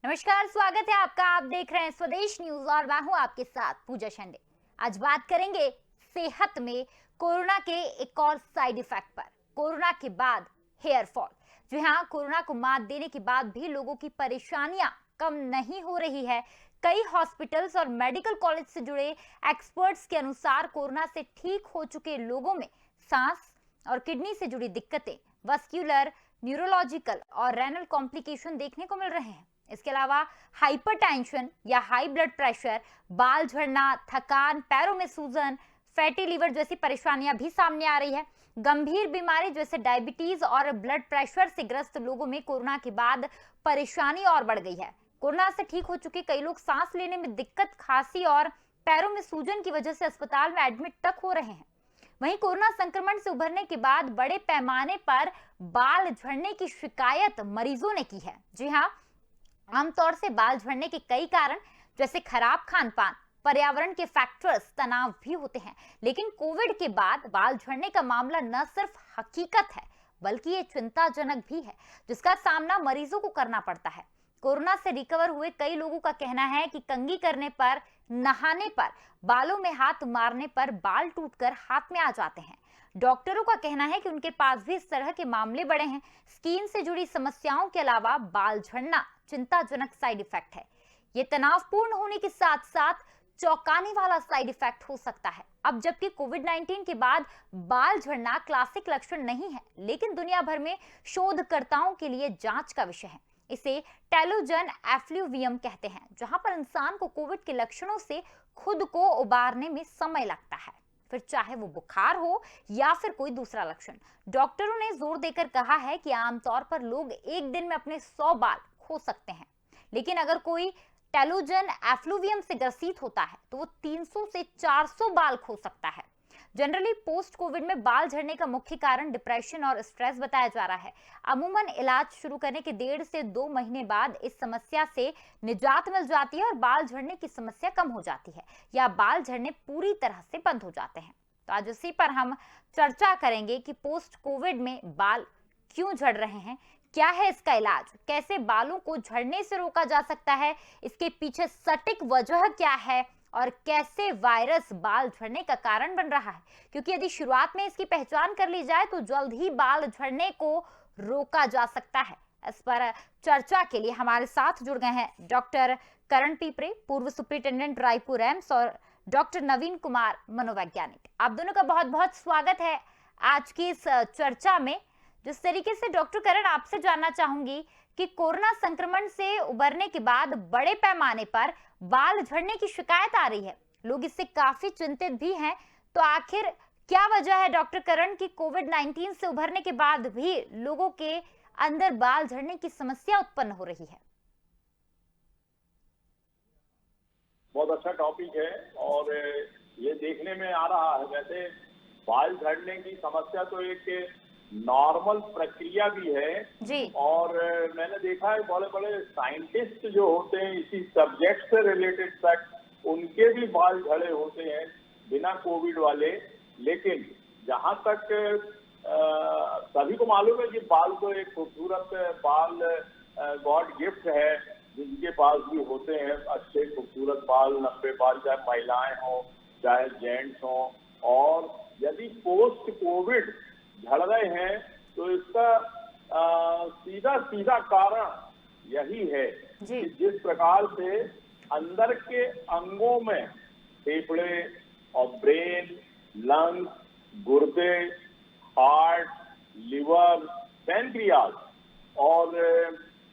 नमस्कार, स्वागत है आपका। आप देख रहे हैं स्वदेश न्यूज और मैं हूं आपके साथ पूजा शेंडे। आज बात करेंगे सेहत में कोरोना के एक और साइड इफेक्ट पर। कोरोना के बाद हेयर फॉल। जी हाँ, कोरोना को मात देने के बाद भी लोगों की परेशानियां कम नहीं हो रही है। कई हॉस्पिटल्स और मेडिकल कॉलेज से जुड़े एक्सपर्ट्स के अनुसार कोरोना से ठीक हो चुके लोगों में सांस और किडनी से जुड़ी दिक्कतें, वस्क्यूलर, न्यूरोलॉजिकल और रेनल कॉम्प्लिकेशन देखने को मिल रहे हैं। इसके अलावा हाइपरटेंशन या हाई ब्लड प्रेशर, बाल झड़ना, थकान, पैरों में सूजन, फैटी लीवर जैसी परेशानियां भी सामने आ रही है। गंभीर बीमारी जैसे डायबिटीज और ब्लड प्रेशर से ग्रस्त लोगों में कोरोना के बाद परेशानी और बढ़ गई है। कोरोना से ठीक हो चुके कई लोग सांस लेने में दिक्कत, खांसी और पैरों में सूजन की वजह से अस्पताल में एडमिट तक हो रहे हैं। वहीं कोरोना संक्रमण से उभरने के बाद बड़े पैमाने पर बाल झड़ने की शिकायत मरीजों ने की है। जी हाँ, आमतौर से बाल झड़ने के कई कारण जैसे खराब खान पान, पर्यावरण के फैक्टर्स, तनाव भी होते हैं। लेकिन कोविड के बाद बाल झड़ने का मामला न सिर्फ हकीकत है बल्कि ये चिंताजनक भी है, जिसका सामना मरीजों को करना पड़ता है। कोरोना से रिकवर हुए कई लोगों का कहना है कि कंघी करने पर, नहाने पर, बालों में हाथ मारने पर बाल टूटकर हाथ में आ जाते हैं। डॉक्टरों का कहना है कि उनके पास भी इस तरह के मामले बढ़े हैं। स्किन से जुड़ी समस्याओं के अलावा बाल झड़ना चिंताजनक साइड इफेक्ट है। ये तनावपूर्ण होने के साथ साथ चौंकाने वाला साइड इफेक्ट हो सकता है। अब जबकि कोविड-19 के बाद बाल झड़ना क्लासिक लक्षण नहीं है, लेकिन दुनिया भर में शोधकर्ताओं के लिए जांच का विषय है। इसे टेलोजन एफ्लूवियम कहते हैं, जहां पर इंसान को कोविड के लक्षणों से खुद को उबारने में समय लगता है, फिर चाहे वो बुखार हो या फिर कोई दूसरा लक्षण। डॉक्टरों ने जोर देकर कहा है कि आमतौर पर लोग एक दिन में अपने 100 बाल खो सकते हैं, लेकिन अगर कोई टेलोजन एफ्लूवियम से ग्रसित होता है तो वो 300 से 400 बाल खो सकता है। जनरली पोस्ट कोविड में बाल झड़ने का मुख्य कारण डिप्रेशन और स्ट्रेस बताया जा रहा है। अमूमन इलाज शुरू करने के 1.5 से 2 महीने बाद इस समस्या से निजात मिल जाती है और बाल झड़ने की समस्या कम हो जाती है या बाल झड़ने पूरी तरह से बंद हो जाते हैं। तो आज इसी पर हम चर्चा करेंगे कि पोस्ट कोविड में बाल क्यों झड़ रहे हैं, क्या है इसका इलाज, कैसे बालों को झड़ने से रोका जा सकता है, इसके पीछे सटीक वजह क्या है और कैसे वायरस बाल झड़ने का कारण बन रहा है। क्योंकि यदि शुरुआत में इसकी पहचान कर ली जाए तो जल्द ही बाल झड़ने को रोका जा सकता है। इस पर चर्चा के लिए हमारे साथ जुड़ गए हैं डॉक्टर करण पीपरे, पूर्व सुप्रिंटेंडेंट रायपुर एम्स, और डॉक्टर नवीन कुमार, मनोवैज्ञानिक। आप दोनों का बहुत बहुत स्वागत है आज की इस चर्चा में। जिस तरीके से डॉक्टर करण, आपसे जानना चाहूंगी कि कोरोना संक्रमण से उबरने के बाद बड़े पैमाने पर बाल झड़ने की शिकायत आ रही है, लोग इससे काफी चिंतित भी हैं। तो आखिर क्या वजह है डॉक्टर करण की कोविड-19 से उभरने के बाद भी लोगों के अंदर बाल झड़ने की समस्या उत्पन्न हो रही है? बहुत अच्छा टॉपिक है और ये देखने में आ रहा है। वैसे बाल झड़ने की समस्या तो एक नॉर्मल प्रक्रिया भी है जी। और मैंने देखा है बड़े बड़े साइंटिस्ट जो होते हैं इसी सब्जेक्ट से रिलेटेड तक, उनके भी बाल झड़े होते हैं बिना कोविड वाले। लेकिन जहां तक सभी को मालूम है कि बाल तो एक खूबसूरत बाल गॉड गिफ्ट है, जिनके पास भी होते हैं अच्छे खूबसूरत बाल, लंबे बाल, चाहे महिलाएं हों चाहे जेंट्स हों। और यदि पोस्ट कोविड झड़ रहे हैं तो इसका सीधा सीधा कारण यही है कि जिस प्रकार से अंदर के अंगों में फेफड़े और ब्रेन, लंग्स, गुर्दे, हार्ट, लिवर, पैनक्रियाज और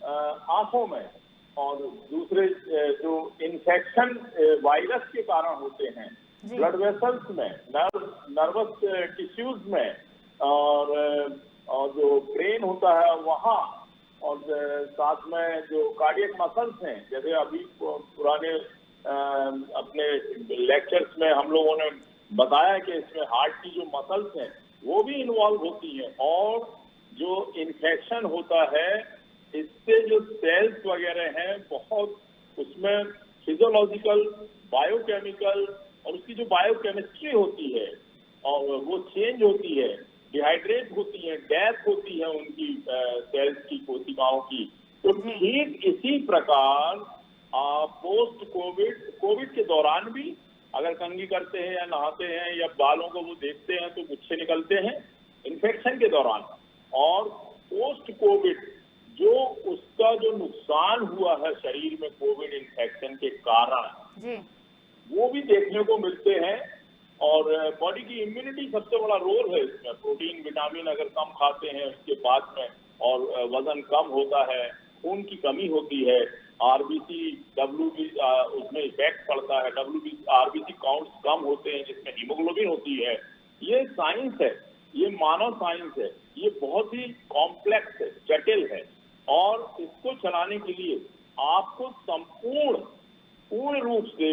आंखों में और दूसरे जो इन्फेक्शन वायरस के कारण होते हैं, ब्लड वेसल्स में, नर्वस टिश्यूज में और जो ब्रेन होता है वहाँ, और साथ में जो कार्डियक मसल्स हैं, जैसे अभी पुराने अपने लेक्चर्स में हम लोगों ने बताया कि इसमें हार्ट की जो मसल्स हैं वो भी इन्वॉल्व होती हैं। और जो इन्फेक्शन होता है इससे जो सेल्स वगैरह हैं बहुत, उसमें फिजियोलॉजिकल, बायोकेमिकल और उसकी जो बायोकेमिस्ट्री होती है और वो चेंज होती है, डिहाइड्रेट होती है, डेथ होती है उनकी सेल्स की, कोशिकाओं की। तो ठीक इसी प्रकार पोस्ट कोविड के दौरान भी अगर कंघी करते हैं या नहाते हैं या बालों को वो देखते हैं तो गुच्छे निकलते हैं इन्फेक्शन के दौरान। और पोस्ट कोविड जो उसका जो नुकसान हुआ है शरीर में कोविड इन्फेक्शन के कारण जी। वो भी देखने को मिलते हैं। और बॉडी की इम्यूनिटी सबसे बड़ा रोल है इसमें। प्रोटीन विटामिन अगर कम खाते हैं उसके बाद में और वजन कम होता है, खून की कमी होती है, आरबीसी उसमें इफेक्ट पड़ता है, आरबीसी काउंट्स कम होते हैं जिसमें हीमोग्लोबिन होती है। ये साइंस है, ये मानव साइंस है, ये बहुत ही कॉम्प्लेक्स है, जटिल है। और इसको चलाने के लिए आपको पूर्ण रूप से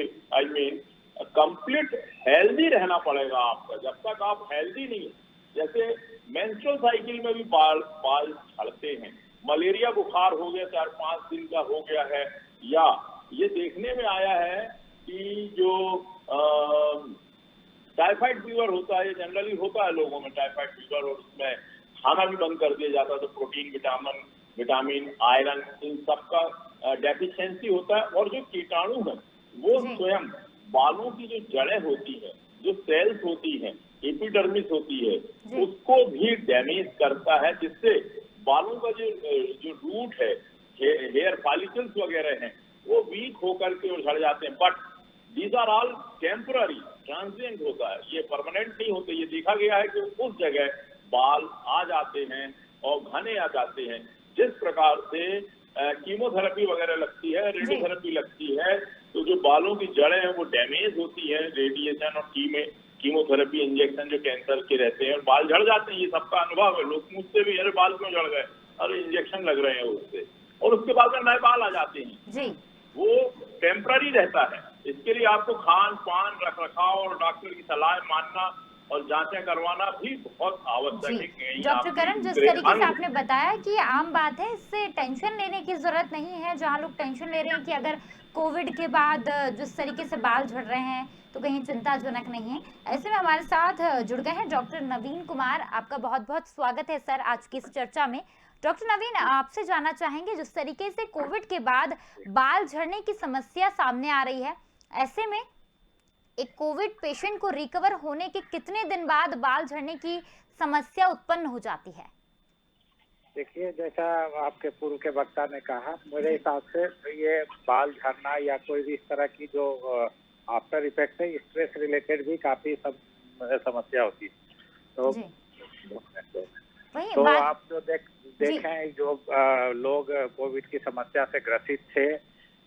कंप्लीट हेल्दी रहना पड़ेगा आपका। जब तक आप हेल्दी नहीं, जैसे मेंस्ट्रुअल साइकिल में भी बाल झड़ते हैं, मलेरिया बुखार हो गया 4-5 दिन का हो गया है, या ये देखने में आया है कि जो टाइफाइड फीवर होता है, जनरली होता है लोगों में टाइफाइड फीवर, और उसमें खाना भी बंद कर दिया जाता है तो प्रोटीन विटामिन आयरन इन सब का डेफिशिएंसी होता है। और जो कीटाणु है वो स्वयं बालों की जो जड़ें होती है, जो सेल्स होती हैं, एपिडर्मिस होती है, उसको भी डैमेज करता है, जिससे बालों का जो रूट है, हेयर फॉलिकल्स वगैरह हैं, वो वीक होकर के झड़ जाते हैं। But these are all temporary, transient होता है, ये परमानेंट नहीं होते। ये देखा गया है कि उस जगह बाल आ जाते हैं और घने आ जाते हैं। जिस प्रकार से कीमोथेरेपी वगैरह लगती है, रेडियोथेरेपी लगती है, तो जो बालों की जड़ें हैं वो डैमेज होती है रेडिएशन और कीमोथेरेपी इंजेक्शन जो कैंसर के रहते हैं, और बाल झड़ जाते हैं। ये सबका अनुभव है, लोग पूछते भी अरे बाल क्यों झड़ गए, अरे इंजेक्शन लग रहे हैं उससे, और उसके बाद में नए बाल आ जाते हैं जी। वो टेम्पररी रहता है। इसके लिए आपको खान पान, रख रखाव और डॉक्टर की सलाह मानना और जांचें करवाना भी बहुत आवश्यक है। डॉक्टर करण, जिस तरीके से आपने बताया कि आम बात है, इससे टेंशन लेने की जरूरत नहीं है। जहां लोग टेंशन ले रहे हैं कि अगर कोविड के बाद जिस तरीके से बाल झड़ रहे हैं तो कहीं चिंताजनक नहीं है। ऐसे में हमारे साथ जुड़ गए हैं डॉक्टर नवीन कुमार। आपका बहुत बहुत स्वागत है सर आज की इस चर्चा में। डॉक्टर नवीन, आपसे जानना चाहेंगे, जिस तरीके से कोविड के बाद बाल झड़ने की समस्या सामने आ रही है, ऐसे में एक कोविड पेशेंट को रिकवर होने के कितने दिन बाद बाल झड़ने की समस्या उत्पन्न हो जाती है? देखिए, जैसा आपके पूर्व के वक्ता ने कहा, मेरे हिसाब से ये बाल झड़ना या कोई भी इस तरह की जो आफ्टर इफेक्ट है, स्ट्रेस रिलेटेड भी काफी समस्या होती है। तो आप जो देखें जो लोग कोविड की समस्या से ग्रसित थे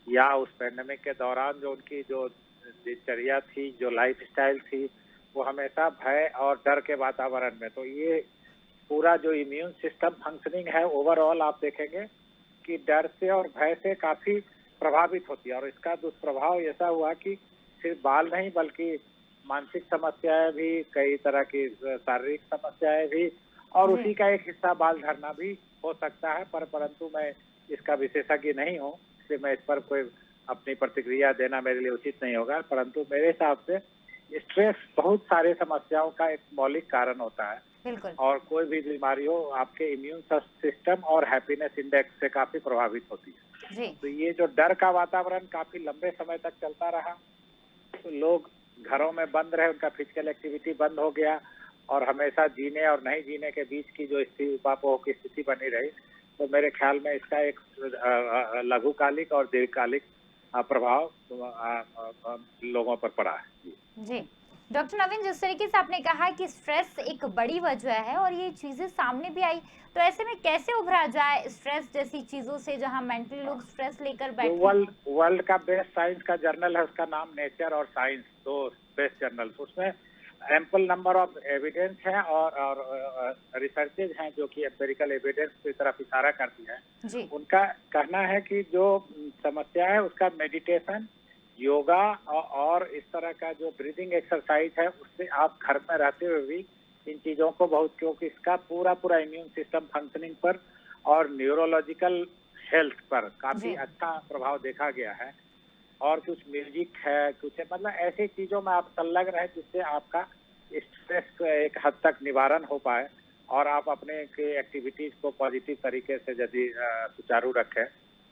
या उस पैंडेमिक के दौरान जो उनकी जो दिनचर्या थी, जो लाइफ स्टाइल थी, वो हमेशा भय और डर के वातावरण में, तो ये पूरा जो इम्यून सिस्टम फंक्शनिंग है ओवरऑल आप देखेंगे कि डर से और भय से काफी प्रभावित होती है। और इसका दुष्प्रभाव ऐसा हुआ कि सिर्फ बाल नहीं बल्कि मानसिक समस्याएं भी, कई तरह की शारीरिक समस्याएं भी, और उसी का एक हिस्सा बाल झड़ना भी हो सकता है। परंतु मैं इसका विशेषज्ञ नहीं हूँ, इसलिए मैं इस पर कोई अपनी प्रतिक्रिया देना मेरे लिए उचित नहीं होगा। परंतु मेरे हिसाब से स्ट्रेस बहुत सारे समस्याओं का एक मौलिक कारण होता है, और कोई भी बीमारी हो आपके इम्यून सिस्टम और हैप्पीनेस इंडेक्स से काफी प्रभावित होती है। तो ये जो डर का वातावरण काफी लंबे समय तक चलता रहा, तो लोग घरों में बंद रहे, उनका फिजिकल एक्टिविटी बंद हो गया, और हमेशा जीने और नहीं जीने के बीच की जो उपापोह की स्थिति बनी रही, तो मेरे ख्याल में इसका एक लघुकालिक और दीर्घकालिक प्रभाव लोगों पर पड़ा है। जी डॉक्टर नवीन, जिस तरीके से आपने कहा कि स्ट्रेस एक बड़ी वजह है और ये चीजें सामने भी आई, तो ऐसे में कैसे उभरा जाए स्ट्रेस जैसी चीजों से, जहां मेंटली लोग स्ट्रेस लेकर बैठे? वर्ल्ड का बेस्ट साइंस का जर्नल है, उसका नाम नेचर और साइंस, दो बेस्ट जर्नल, उसमें एम्पल नंबर ऑफ एविडेंस है और रिसर्चेज हैं जो कि एम्पेरिकल एविडेंस की तरफ इशारा करती है। उनका कहना है कि जो समस्या है उसका मेडिटेशन, योगा और इस तरह का जो ब्रीदिंग एक्सरसाइज है, उससे आप घर में रहते हुए भी इन चीजों को बहुत, क्योंकि इसका पूरा इम्यून सिस्टम फंक्शनिंग पर और न्यूरोलॉजिकल हेल्थ पर काफी अच्छा प्रभाव देखा गया है। और कुछ म्यूजिक है, कुछ मतलब ऐसी चीजों में आप संलग्न रहे जिससे आपका स्ट्रेस एक हद तक निवारण हो पाए। और आप अपने के एक्टिविटीज को पॉजिटिव तरीके से यदि सुचारू रखें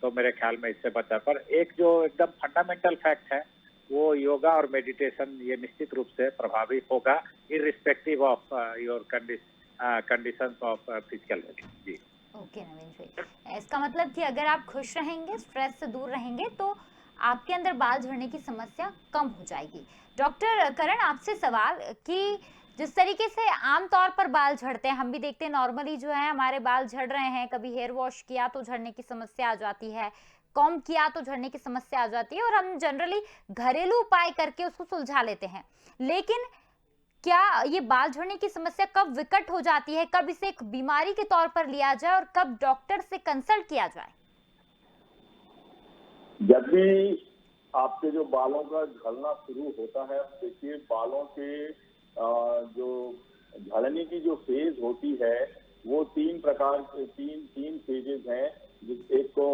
तो मेरे ख्याल में इससे बचा। पर एक जो एकदम फंडामेंटल फैक्ट है वो योगा और मेडिटेशन, ये निश्चित रूप से प्रभावी होगा irrespective of your conditions of physical health. जी ओके नवीन जी, इसका मतलब कि अगर आप खुश रहेंगे, स्ट्रेस से दूर रहेंगे तो आपके अंदर बाल झड़ने की समस्या कम हो जाएगी। डॉक्टर करण, आपसे सवाल कि जिस तरीके से आम तौर पर बाल झड़ते हैं, हम भी देखते हैं नॉर्मली जो है हमारे बाल झड़ रहे हैं, कभी हेयर वॉश किया तो झड़ने की समस्या आ जाती है, कॉम्ब किया तो झड़ने की समस्या आ जाती है, और हम जनरली घरेलू उपाय करके उसको सुलझा लेते हैं। लेकिन क्या ये बाल झड़ने की समस्या कब विकट हो जाती है, कब इसे एक बीमारी के तौर पर लिया जाए और कब डॉक्टर से कंसल्ट किया जाए? जब भी आपके जो बालों का झड़ना शुरू होता है, देखिए बालों के जो झड़ने की जो फेज होती है वो तीन प्रकार के तीन फेजेस हैं। एक को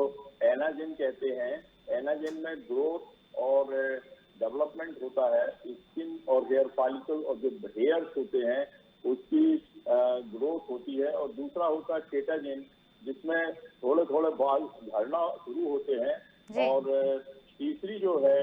एनाजेन कहते हैं। एनाजेन में ग्रोथ और डेवलपमेंट होता है, स्किन और हेयर फॉलिकल और जो हेयर्स होते हैं उसकी ग्रोथ होती है। और दूसरा होता है केटाजेन, जिसमें थोड़े थोड़े बाल झड़ना शुरू होते हैं। और तीसरी जो है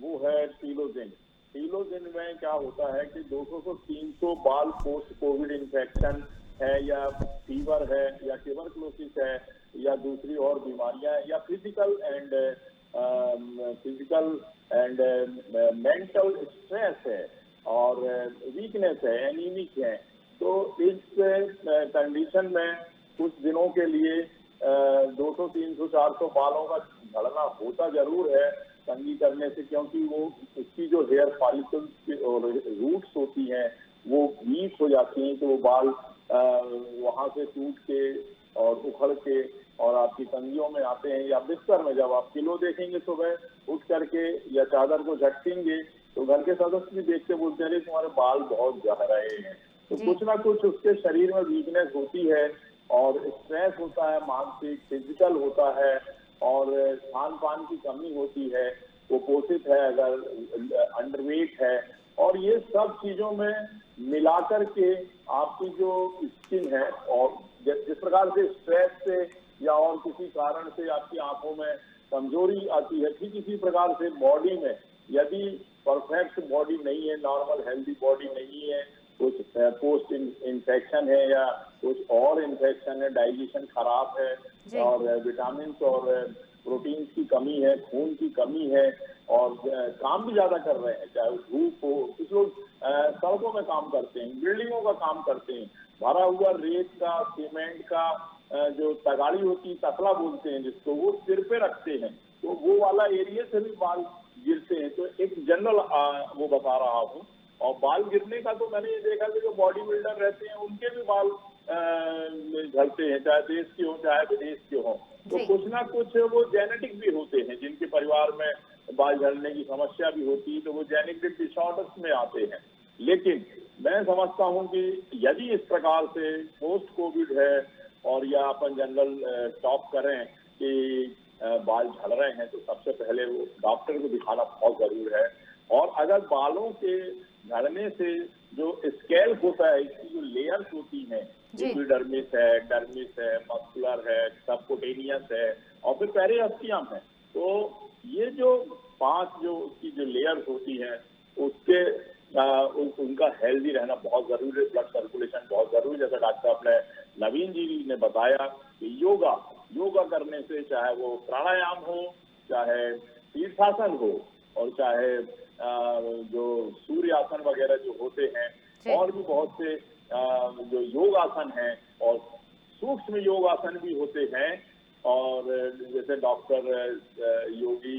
वो है टीलोजेन। टीलोजेन में क्या होता है कि 200 से 300 बाल पोस्ट कोविड इन्फेक्शन है या फीवर है या ट्यूबरकुलोसिस है या दूसरी और बीमारियां या फिजिकल एंड मेंटल स्ट्रेस है और वीकनेस है, एनीमिक है। तो इस कंडीशन में कुछ दिनों के लिए 200, 300, 400 बालों का झड़ना होता जरूर है कंघी करने से, क्योंकि वो उसकी जो हेयर फॉलिकल्स और रूट्स होती हैं वो वीक हो जाती हैं, तो वो बाल वहां से टूट के और उखड़ के और आपकी कंघियों में आते हैं। या बिस्तर में जब आप पिलो देखेंगे सुबह उठ करके या चादर को झटकेंगे तो घर के सदस्य भी देख के बोलते हैं तुम्हारे बाल बहुत झड़ रहे हैं। तो कुछ ना कुछ उसके शरीर में वीकनेस होती है और स्ट्रेस होता है, मानसिक फिजिकल होता है और खान पान की कमी होती है, वो पोषित है अगर अंडरवेट है, और ये सब चीजों में मिलाकर के आपकी जो स्किन है और जिस प्रकार से स्ट्रेस से या और किसी कारण से आपकी आंखों में कमजोरी आती है, ठीक इसी प्रकार से बॉडी में यदि परफेक्ट बॉडी नहीं है, नॉर्मल हेल्दी बॉडी नहीं है, कुछ पोस्ट इन्फेक्शन है या कुछ और इन्फेक्शन है, डाइजेशन खराब है और विटामिन और प्रोटीन की कमी है, खून की कमी है और काम भी ज्यादा कर रहे हैं, चाहे धूप हो, कुछ लोग सड़कों में काम करते हैं, बिल्डिंगों का काम करते हैं, भरा हुआ रेत का, सीमेंट का जो तगाड़ी होती है, तसला बोलते हैं जिसको, वो सिर पे रखते हैं, तो वो वाला एरिया से भी बाल गिरते हैं। तो एक जनरल वो बता रहा हूँ। और बाल गिरने का तो मैंने ये देखा कि जो बॉडी बिल्डर रहते हैं उनके भी बाल झड़ते हैं, चाहे देश के हो चाहे विदेश के हो। तो कुछ ना कुछ वो जेनेटिक भी होते हैं, जिनके परिवार में बाल झड़ने की समस्या भी होती है तो वो जेनेटिक डिसऑर्डर्स में आते हैं। लेकिन मैं समझता हूँ कि यदि इस प्रकार से पोस्ट कोविड है और या अपन जनरल टॉक करें कि बाल झड़ रहे हैं, तो सबसे पहले वो डॉक्टर को दिखाना बहुत जरूर है। और अगर बालों के झड़ने से जो स्केल होता है, इसकी जो लेयर्स होती हैं, एपिडर्मिस है, डर्मिस है, मस्कुलर है, सबकुटेनियस है और फिर पेरिओस्टियम है, तो ये जो 5 जो उसकी जो लेयर्स होती हैं उसके उनका हेल्दी रहना बहुत जरूरी है, ब्लड सर्कुलेशन बहुत जरूरी है। जैसा डॉक्टर अपने नवीन जी ने बताया कि योगा करने से, चाहे वो प्राणायाम हो, चाहे शीर्षासन हो और चाहे जो सूर्य आसन वगैरह जो होते हैं और भी बहुत से जो योग आसन हैं और सूक्ष्म योग आसन भी होते हैं। और जैसे डॉक्टर योगी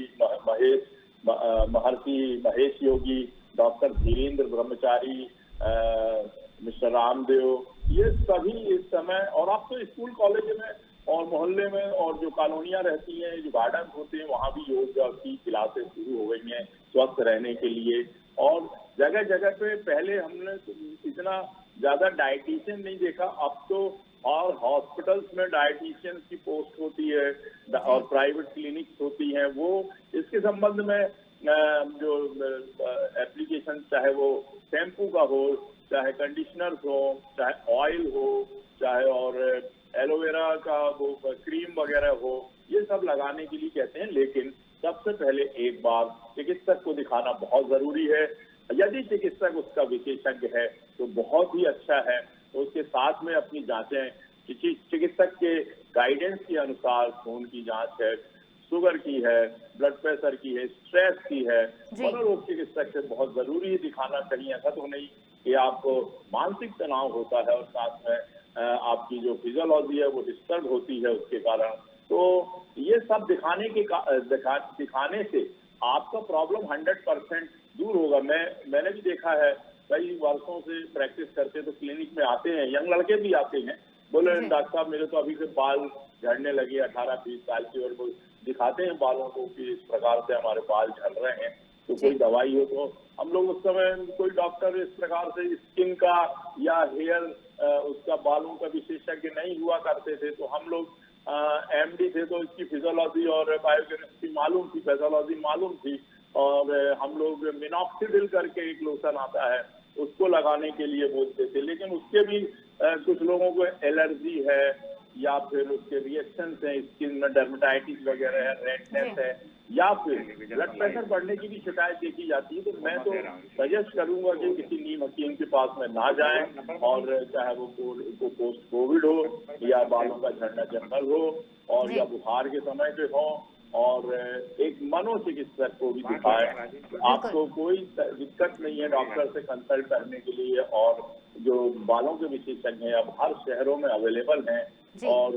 महर्षि महेश योगी, डॉक्टर धीरेन्द्र ब्रह्मचारी, मिस्टर रामदेव, ये सभी इस समय, और अब तो स्कूल कॉलेज में और मोहल्ले में और जो कॉलोनियां रहती हैं, जो गार्डन होते हैं, वहाँ भी योग की क्लासेस शुरू हो गई हैं स्वस्थ रहने के लिए। और जगह जगह पे पहले हमने इतना ज्यादा डाइटिशियन नहीं देखा, अब तो और हॉस्पिटल्स में डाइटिशियन की पोस्ट होती है और प्राइवेट क्लिनिक्स होती हैं। वो इसके संबंध में जो एप्लीकेशन, चाहे वो शैम्पू का हो, चाहे कंडीशनर हो, चाहे ऑयल हो, चाहे और एलोवेरा का वो क्रीम वगैरह हो, ये सब लगाने के लिए कहते हैं। लेकिन सबसे पहले एक बार चिकित्सक को दिखाना बहुत जरूरी है। यदि चिकित्सक उसका विशेषज्ञ है तो बहुत ही अच्छा है, तो उसके साथ में अपनी जांचें चिकित्सक के गाइडेंस के अनुसार खून की जांच है, शुगर की है, ब्लड प्रेशर की है, स्ट्रेस की है, मनोरोग चिकित्सक से बहुत जरूरी है दिखाना। कहीं ऐसा तो नहीं कि आपको मानसिक तनाव होता है और साथ में आपकी जो फिजियोलॉजी है वो डिस्टर्ब होती है उसके कारण। तो ये सब दिखाने से आपका प्रॉब्लम 100% दूर होगा। मैंने भी देखा है, कई वर्षों से प्रैक्टिस करते तो क्लिनिक में आते हैं, यंग लड़के भी आते हैं, बोले डॉक्टर साहब मेरे तो अभी से बाल झड़ने लगे 18-20 साल की, और वो दिखाते हैं बालों को कि इस प्रकार से हमारे बाल झड़ रहे हैं, तो कोई दवाई हो। तो हम लोग उस समय कोई डॉक्टर इस प्रकार से स्किन का या हेयर उसका बालों का विशेषज्ञ नहीं हुआ करते थे, तो हम लोग एमडी थे तो इसकी फिजियोलॉजी और बायोकेमिस्ट्री मालूम थी, पैथोलॉजी मालूम थी, और हम लोग मिनॉक्सिडिल करके एक लोशन आता है उसको लगाने के लिए बोलते थे। लेकिन उसके भी कुछ लोगों को एलर्जी है या फिर उसके रिएक्शन है, स्किन में डर्मेटाइटिस वगैरह है, रेडनेस है, या फिर ब्लड प्रेशर बढ़ने की भी शिकायत देखी जाती है। तो मैं तो सजेस्ट करूंगा कि किसी नीम हकीम के पास में ना जाएं, और चाहे वो पोस्ट कोविड हो या बालों का झड़ना जनरल हो और या बुखार के समय पे हो, और एक मनोचिकित्सक को भी दिखाएं। आपको कोई दिक्कत नहीं है डॉक्टर से कंसल्ट करने के लिए, और जो बालों के विशेषज्ञ हैं अब हर शहरों में अवेलेबल हैं, और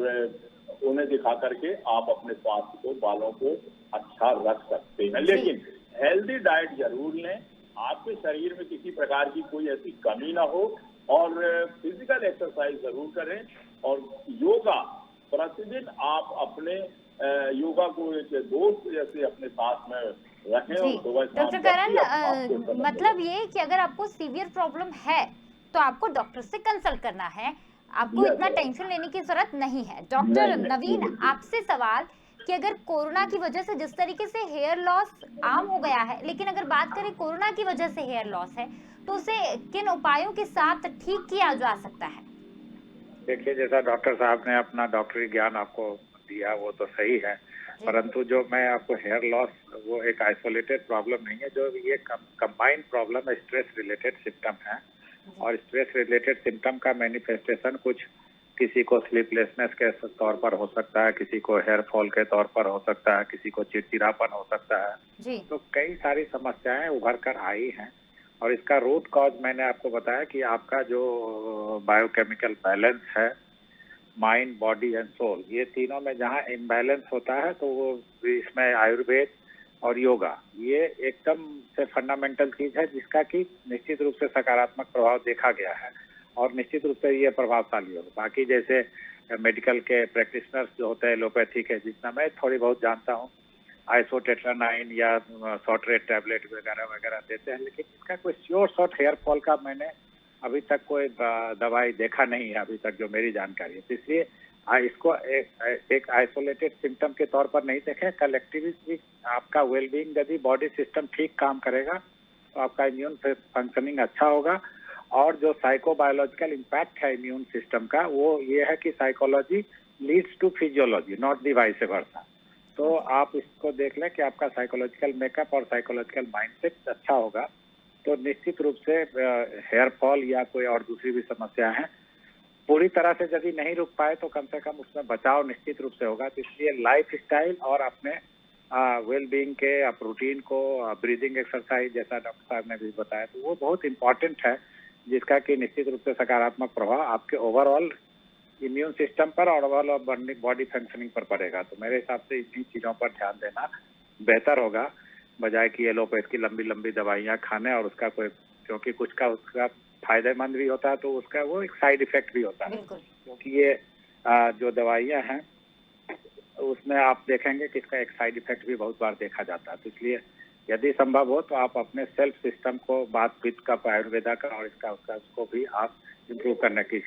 उन्हें दिखा करके आप अपने स्वास्थ्य को, बालों को अच्छा रख सकते हैं। लेकिन हेल्दी डाइट जरूर लें, आपके शरीर में किसी प्रकार की कोई ऐसी कमी ना हो, और फिजिकल एक्सरसाइज जरूर करें, और योगा प्रतिदिन आप अपने योगा को एक दोस्त जैसे अपने साथ में रखें। और सुबह शाम डॉक्टर करण, मतलब ये कि अगर आपको सीवियर प्रॉब्लम है तो आपको डॉक्टर से कंसल्ट करना है, आपको इतना टेंशन लेने की जरूरत नहीं है। डॉक्टर नवीन, आपसे सवाल कि अगर कोरोना की वजह से जिस तरीके से हेयर लॉस आम हो गया है, लेकिन अगर बात करें कोरोना की वजह से हेयर लॉस है तो उसे किन उपायों के साथ ठीक किया जा सकता है? देखिए, जैसा डॉक्टर साहब ने अपना डॉक्टरी ज्ञान आपको दिया वो तो सही है, परंतु जो मैं आपको हेयर लॉस, वो एक आइसोलेटेड प्रॉब्लम नहीं है, जो ये कंबाइंड प्रॉब्लम है, स्ट्रेस रिलेटेड सिम्टम है। और स्ट्रेस रिलेटेड सिम्टम का मैनिफेस्टेशन कुछ किसी को स्लीपलेसनेस के तौर पर हो सकता है, किसी को हेयर फॉल के तौर पर हो सकता है, किसी को चिड़चिड़ापन हो सकता है। तो कई सारी समस्याएं उभर कर आई हैं, और इसका रूट कॉज मैंने आपको बताया कि आपका जो बायोकेमिकल बैलेंस है, माइंड, बॉडी एंड सोल, ये तीनों में जहाँ इम्बैलेंस होता है, तो वो इसमें आयुर्वेद और योगा ये एकदम से फंडामेंटल चीज है, जिसका कि निश्चित रूप से सकारात्मक प्रभाव देखा गया है, और निश्चित रूप से ये प्रभावशाली होगा। बाकी जैसे मेडिकल के प्रैक्टिशनर्स जो होते हैं एलोपैथी के, जितना मैं थोड़ी बहुत जानता हूँ, आइसोटेट्रानाइन या सॉर्ट्रेट टैबलेट वगैरह वगैरह देते हैं, लेकिन इसका कोई श्योर शॉट हेयर फॉल का मैंने अभी तक कोई दवाई देखा नहीं है, अभी तक जो मेरी जानकारी है। तो इसलिए इसको एक आइसोलेटेड सिम्टम के तौर पर नहीं देखें, कलेक्टिवली आपका वेलबींग, यदि बॉडी सिस्टम ठीक काम करेगा तो आपका इम्यून फंक्शनिंग अच्छा होगा। और जो साइकोबायोलॉजिकल इम्पैक्ट है इम्यून सिस्टम का, वो ये है कि psychology leads to physiology, not the vice versa. तो आप इसको देख लें कि आपका साइकोलॉजिकल मेकअप और साइकोलॉजिकल माइंडसेट अच्छा होगा, तो निश्चित रूप से हेयर फॉल या कोई और दूसरी भी समस्या है पूरी तरह से यदि नहीं रुक पाए तो कम से कम उसमें बचाव निश्चित रूप से होगा। तो इसलिए लाइफ स्टाइल और अपने वेल बीइंग के आप रूटीन को, ब्रीदिंग एक्सरसाइज जैसा डॉक्टर साहब ने भी बताया, तो वो बहुत इंपॉर्टेंट है, जिसका कि निश्चित रूप से सकारात्मक प्रभाव आपके ओवरऑल इम्यून सिस्टम पर और ओवरऑल बॉडी फंक्शनिंग पर पड़ेगा। तो मेरे हिसाब से इन्हीं चीजों पर ध्यान देना बेहतर होगा, बजाय कि एलोपैथ की लंबी लंबी दवाइयाँ खाने, और उसका कोई, क्योंकि कुछ का उसका फायदेमंद भी होता है तो उसका वो एक साइड इफेक्ट भी होता है। क्योंकि ये जो दवाइयाँ हैं उसमें आप देखेंगे कि इसका एक साइड इफेक्ट भी बहुत बार देखा जाता है। तो इसलिए यदि संभव हो तो आप अपने सेल्फ सिस्टम को, बात पित्त का, आयुर्वेदा का और इसका उसको भी आप इम्प्रूव करने की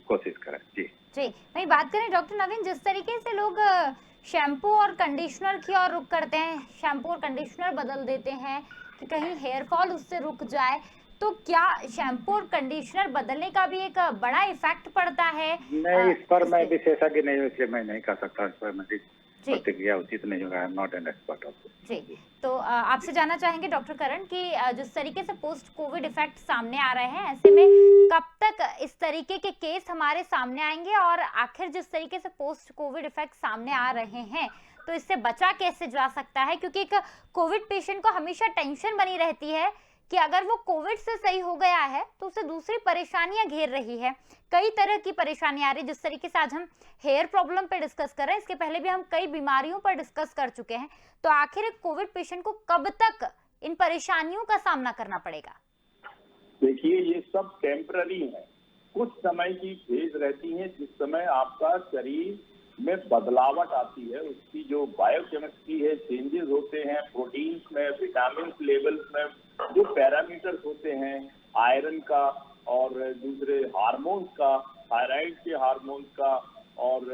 कोशिश करें। जी वही बात करें डॉक्टर नवीन, जिस तरीके से लोग शैम्पू और कंडीशनर की ओर रुख करते हैं, शैम्पू और कंडीशनर बदल देते हैं कि कहीं हेयर फॉल उससे रुक जाए, तो क्या शैम्पू और कंडीशनर बदलने का भी एक बड़ा इफेक्ट पड़ता है? नहीं, इस पर मैं इससे? विशेषज्ञ नहीं हूँ, इसलिए मैं नहीं कह सकता। इस पर मेरी जी प्रतिक्रिया उचित नहीं होगा। I am not an expert of जी। दिस। तो आपसे जानना चाहेंगे डॉक्टर करण कि जिस तरीके से पोस्ट कोविड इफेक्ट सामने आ रहे हैं, ऐसे में कब तक इस तरीके के केस हमारे सामने आएंगे, और आखिर जिस तरीके से पोस्ट कोविड इफेक्ट सामने आ रहे हैं तो इससे बचा कैसे जा सकता है? क्योंकि एक कोविड पेशेंट को हमेशा टेंशन बनी रहती है कि अगर वो कोविड से सही हो गया है तो उसे दूसरी परेशानियां घेर रही है, कई तरह की परेशानियां आ रही। जिस तरीके से आज हम हेयर प्रॉब्लम पे डिस्कस कर रहे हैं, इसके पहले भी हम कई बीमारियों पर डिस्कस कर चुके हैं। तो आखिर एक कोविड पेशेंट को कब तक इन परेशानियों का सामना करना पड़ेगा? देखिए, ये सब टेम्पररी है, कुछ समय की फेज रहती है जिस समय आपका शरीर में बदलावट आती है, उसकी जो बायोकेमिस्ट्री है, चेंजेस होते हैं प्रोटीन्स में, विटामिन लेवल्स में, जो पैरामीटर्स होते हैं आयरन का और दूसरे हार्मोन्स का, थायराइड के हार्मोन्स का, और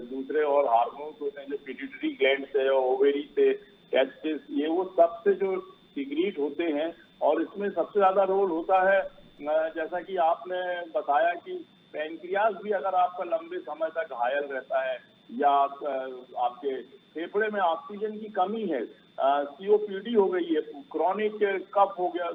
दूसरे और हार्मोन्स होते हैं जो पिट्यूटरी ग्लैंड से, ओवेरी से, टेस्टिस, ये वो सबसे जो सीक्रेट होते हैं। और इसमें सबसे ज्यादा रोल होता है, जैसा कि आपने बताया कि पैंक्रियाज भी अगर आपका लंबे समय तक घायल रहता है, या आपके फेफड़े में ऑक्सीजन की कमी है, सीओपीडी हो गई है, क्रॉनिक कफ हो गया,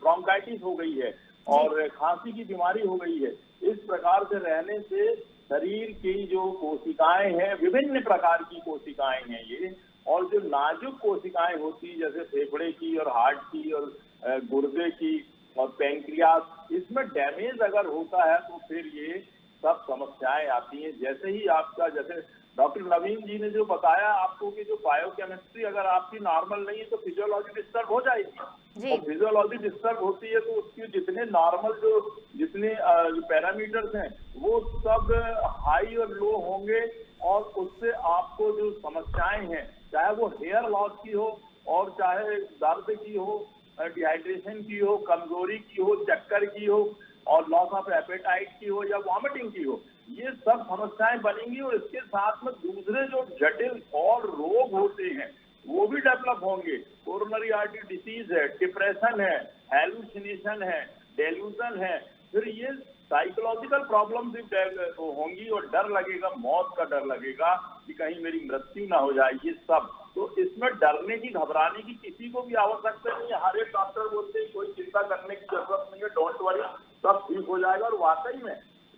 ब्रोंकाइटिस हो गई है, और खांसी की बीमारी हो गई है, इस प्रकार से रहने से शरीर की जो कोशिकाएं हैं, विभिन्न प्रकार की कोशिकाएं हैं ये, और जो नाजुक कोशिकाएं होती जैसे फेफड़े की और हार्ट की और गुर्दे की और पैंक्रियास, इसमें डैमेज अगर होता है तो फिर ये सब समस्याएं आती हैं। जैसे ही आपका, जैसे डॉक्टर नवीन जी ने जो बताया आपको कि जो बायोकेमिस्ट्री अगर आपकी नॉर्मल नहीं है तो फिजियोलॉजी डिस्टर्ब हो जाएगी, और फिजियोलॉजी डिस्टर्ब होती है तो उसकी जितने नॉर्मल जो जितने पैरामीटर्स हैं वो सब हाई और लो होंगे, और उससे आपको जो समस्याएं हैं, चाहे वो हेयर लॉस की हो और चाहे दर्द की हो, डिहाइड्रेशन की हो, कमजोरी की हो, चक्कर की हो, और लॉस ऑफ एपेटाइट की हो, या वॉमिटिंग की हो, ये सब समस्याएं बनेंगी। और इसके साथ में दूसरे जो जटिल और रोग होते हैं वो भी डेवलप होंगे। कोरोनरी आर्टरी डिसीज है, डिप्रेशन है, हेलुसिनेशन है, डेल्यूजन है, फिर ये साइकोलॉजिकल प्रॉब्लम भी होंगी, और डर लगेगा, मौत का डर लगेगा कि कहीं मेरी मृत्यु ना हो जाए, ये सब। तो इसमें डरने की, घबराने की किसी को भी आवश्यकता नहीं है। हर एक डॉक्टर बोलते हैं कोई चिंता करने की जरूरत नहीं है, डोंट वरी, सब ठीक हो जाएगा। और वाकई में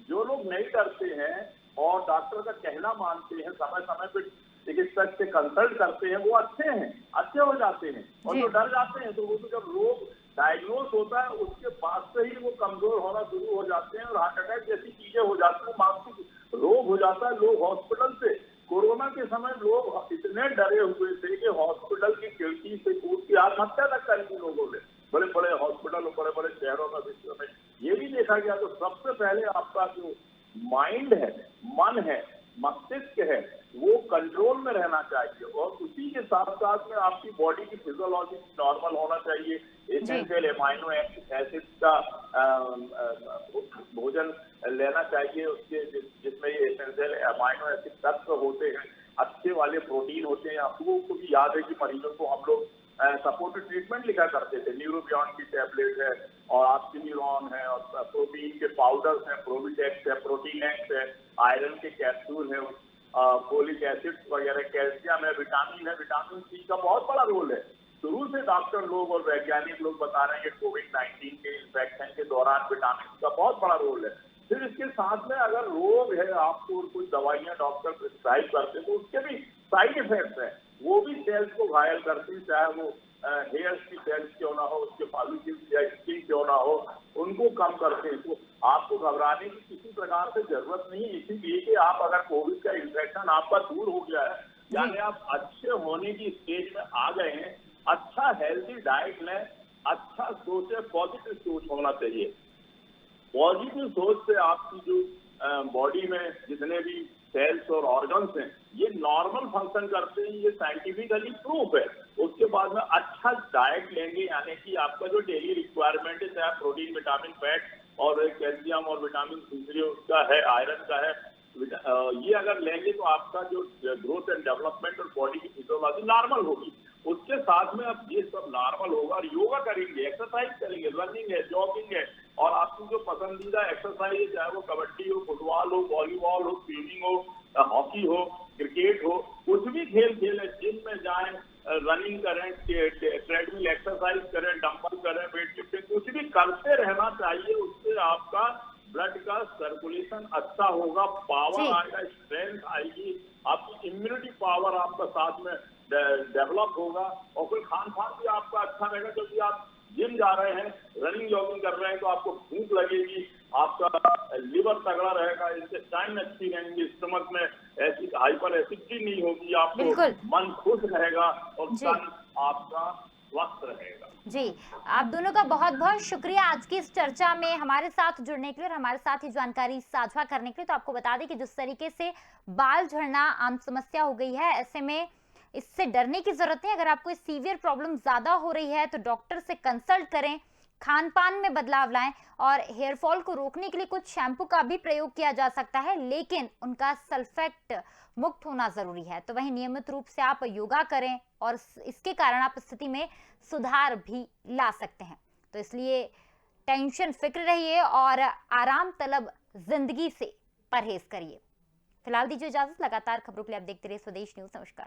जो लोग नहीं डरते हैं और डॉक्टर का कहना मानते हैं, समय समय पर चिकित्सक से कंसल्ट करते हैं, वो अच्छे हैं, अच्छे हो जाते हैं। और जो डर जाते हैं तो वो तो जब रोग डायग्नोस होता है उसके बाद से ही वो कमजोर होना शुरू हो जाते हैं, और हार्ट अटैक जैसी चीजें हो जाती हैं, मानसिक रोग हो जाता है। लोग हॉस्पिटल से, कोरोना के समय लोग इतने डरे हुए थे कि हॉस्पिटल की खिड़की से कूद के आत्महत्या तक करी लोगों ने, बड़े बड़े हॉस्पिटल और बड़े बड़े शहरों में, विश्व में ये भी देखा गया। तो सबसे पहले आपका जो माइंड है, मन है, मस्तिष्क है, वो कंट्रोल में रहना चाहिए, और उसी के साथ साथ में आपकी बॉडी की फिजियोलॉजी नॉर्मल होना चाहिए। एसेंशियल एमाइनो एसिड का भोजन लेना चाहिए, उसके जिसमें ये एसेंशियल एमाइनो एसिड तत्व होते हैं, अच्छे वाले प्रोटीन होते हैं। आप लोगों को भी याद है कि मरीजों को हम लोग सपोर्टिव ट्रीटमेंट लिखा करते थे, न्यूरोबियॉन की टैबलेट है, और ऑक्सीन्यूरॉन है, और प्रोटीन के पाउडर्स हैं, प्रोविटेक्स है, प्रोटीन एक्स है, आयरन के कैप्सूल है, फोलिक एसिड वगैरह, कैल्शियम है, विटामिन सी का बहुत बड़ा रोल है। शुरू से डॉक्टर लोग और वैज्ञानिक लोग बता रहे हैं कि कोविड-19 के इन्फेक्शन के दौरान विटामिन का बहुत बड़ा रोल है। फिर इसके साथ में अगर रोग है आपको और कुछ दवाइयां डॉक्टर प्रिस्क्राइब करते हैं तो उसके भी साइड इफेक्ट्स हैं, वो भी सेल्स को घायल करती है, चाहे वो हेयर की सेल्स क्यों ना हो, उसके फॉलिकल्स या स्किन क्यों ना हो, उनको कम करते हैं। तो आपको घबराने की किसी प्रकार से जरूरत नहीं है, इसीलिए कि आप अगर कोविड का इन्फेक्शन आपका दूर हो गया है, यानी आप अच्छे होने की स्टेज में आ गए हैं, अच्छा हेल्दी डाइट लें, अच्छा सोचे, पॉजिटिव सोच होना चाहिए। पॉजिटिव सोच से आपकी जो बॉडी में जितने भी सेल्स और ऑर्गन्स हैं ये नॉर्मल फंक्शन करते हैं, ये साइंटिफिकली प्रूफ है। उसके बाद में अच्छा डाइट लेंगे, यानी कि आपका जो डेली रिक्वायरमेंट है, चाहे प्रोटीन, विटामिन, फैट और कैल्शियम और विटामिन दूसरे उसका है, आयरन का है, ये अगर लेंगे तो आपका जो ग्रोथ एंड डेवलपमेंट और बॉडी की फिजियोलॉजी नॉर्मल होगी। उसके साथ में अब ये सब नॉर्मल होगा और योगा करेंगे, एक्सरसाइज करेंगे, रनिंग है, जॉगिंग है, और आपकी जो पसंदीदा एक्सरसाइज है, चाहे वो कबड्डी हो, फुटबॉल हो, वॉलीबॉल हो, स्विमिंग हो, हॉकी हो, क्रिकेट हो, कुछ भी खेल खेलें, जिम में जाएं, रनिंग करें, ट्रेडमिल एक्सरसाइज करें, डंबल करें, वेट लिफ्टिंग, कुछ भी करते रहना चाहिए। उससे आपका ब्लड का सर्कुलेशन अच्छा होगा, पावर आएगा, स्ट्रेंथ आएगी, आपकी इम्यूनिटी पावर आपका साथ में डेवलप होगा, और फिर खान पान भी आपका अच्छा रहेगा, क्योंकि आप जिम जा रहे हैं, रनिंग जॉगिंग कर रहे हैं, तो आपको भूख लगेगी, आपका लिवर तगड़ा रहेगा, इंटेस्टाइन अच्छी रहेंगी, स्टमक में ऐसी हाइपर एसिडिटी नहीं होगी, आपको मन खुश रहेगा और तन आपका स्वस्थ रहेगा। जी, आप दोनों का बहुत बहुत शुक्रिया आज की इस चर्चा में हमारे साथ जुड़ने के लिए और हमारे साथ ही जानकारी साझा करने के लिए। तो आपको बता दें कि जिस तरीके से बाल झड़ना आम समस्या हो गई है, ऐसे में इससे डरने की जरूरत नहीं। अगर आपको सीवियर प्रॉब्लम ज्यादा हो रही है तो डॉक्टर से कंसल्ट करें, खान पान में बदलाव लाएं, और हेयर फॉल को रोकने के लिए कुछ शैम्पू का भी प्रयोग किया जा सकता है, लेकिन उनका सल्फेट मुक्त होना जरूरी है। तो वहीं नियमित रूप से आप योगा करें और इसके कारण आप स्थिति में सुधार भी ला सकते हैं। तो इसलिए टेंशन फिक्र रहिए और आराम तलब जिंदगी से परहेज करिए। फिलहाल दीजिए इजाजत। लगातार खबरों के लिए आप देखते रहिए स्वदेश न्यूज। नमस्कार।